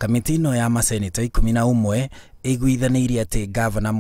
Kamiti ĩno ya maseneta 11 ĩiguithanirie atĩ Ngavana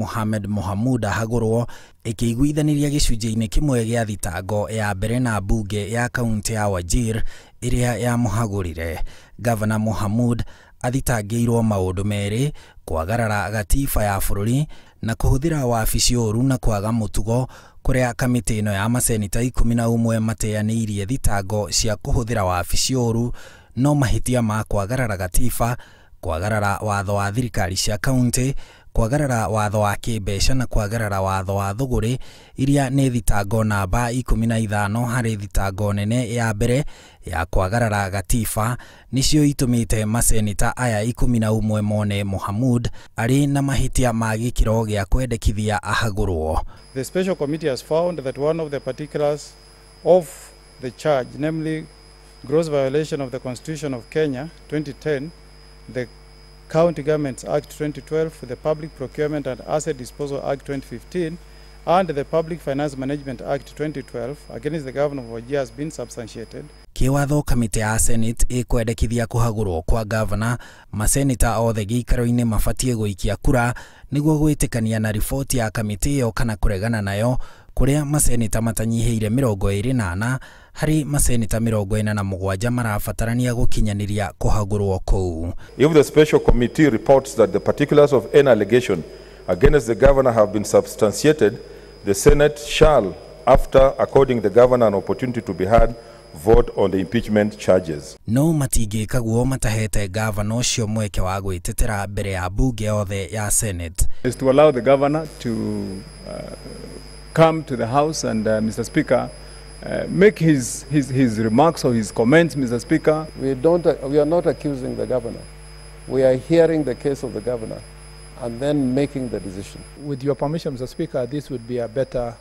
Mohamud ahagũrĩtwo, ĩkĩiguithaniria gĩcunjĩ-inĩ kĩmwe gĩa thitango ya mbere na mbunge ya kaunti ya Wajir ĩrĩa yamũhagũrire. Ngavana Mohamud athitangĩirwo maũndũ merĩ: kwagarara gatiba ya bũrũri na kũhũthĩra wabici ũru na kwaga mũtugo, kũrĩa kamiti ĩno ya maseneta 11 mateanĩirie thitango cia kũhũthĩra wabici ũru, no mahĩtia ma kwagarara gatiba, kwagarara watho wa thirikari cia kaunti, kwagarara watho wa kĩmbeca na kwagarara watho wa thũgũrĩ, iria nĩ thitango namba 15 harĩ thitango nene ya mbere ya kwagarara gatiba, nicio itũmĩte maseneta aya 11 mone Mohamud arĩ na mahĩtia ma gĩkĩro gĩa kwendekithia ahagũrĩtwo. The special committee has found that one of the particulars of the charge, namely gross violation of the Constitution of Kenya 2010, the County Governments Act 2012, the Public Procurement and Asset Disposal Act 2015, and the Public Finance Management Act 2012 against the Governor of Wajir has been substantiated. Kiwatho kamiti ya Senate ĩkwendekithia kũhagũrĩtwo kwa Governor, maseneta othe gĩikaro-inĩ mabatie gũikia kura nĩguo gwĩtĩkania na riboti ya kamiti ĩyo kana kũregana nayo, kũrĩa maseneta matanyihĩire 24 harĩ maseneta 47 marabatarania gũkinyanĩria kũhagũrĩtwo kũu. If the special committee reports that the particulars of any allegation against the governor have been substantiated, the Senate shall, after according the governor an opportunity to be heard, vote on the impeachment charges. No matingĩka guo matahete governor ũcio mweke wa gwĩtetera mbere ya bunge othe ya Senate. Is to allow the governor to come to the House and Mr. Speaker, make his remarks or his comments, Mr. Speaker. We are not accusing the governor. We are hearing the case of the governor and then making the decision. With your permission, Mr. Speaker, this would be a better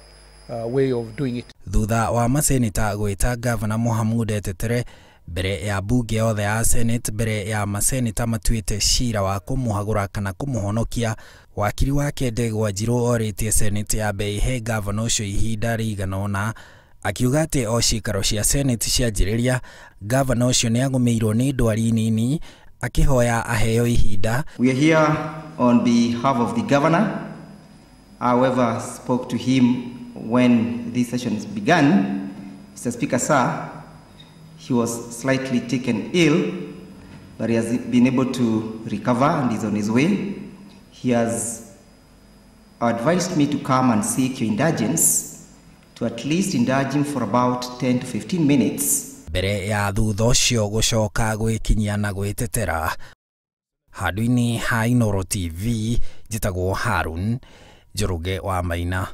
way of doing it. Thutha wa maseneta gwĩta Ngavana Mohamud etetere mbere ya bunge yothe ya Senate, mbere ya maseneta matuĩte cira wa kũmũhagũra kana kũmũhonokia, wakiri wake Wajir orĩtie Senate yambe ihe Ngavana ũcio ihinda rĩigana ũna, akiuga atĩ o ciikaro cia Senate cianjĩrĩria, Ngavana ũcio nĩagũmĩirwo nĩ ndwari nini, akihoya aheo ihinda. We are here on behalf of the governor. However, spoke to him when these sessions began. Mr. Speaker, sir, he was slightly taken ill, but he has been able to recover and is on his way. He has advised me to come and seek your indulgence, to at least indulge him for about 10 to 15 minutes. Mbere ya thutha ũcio gũcoka gwĩkinyia na gwĩtetera. Handũ-inĩ ha Inooro TV, njĩtagwo Harun Njoroge wa Maina.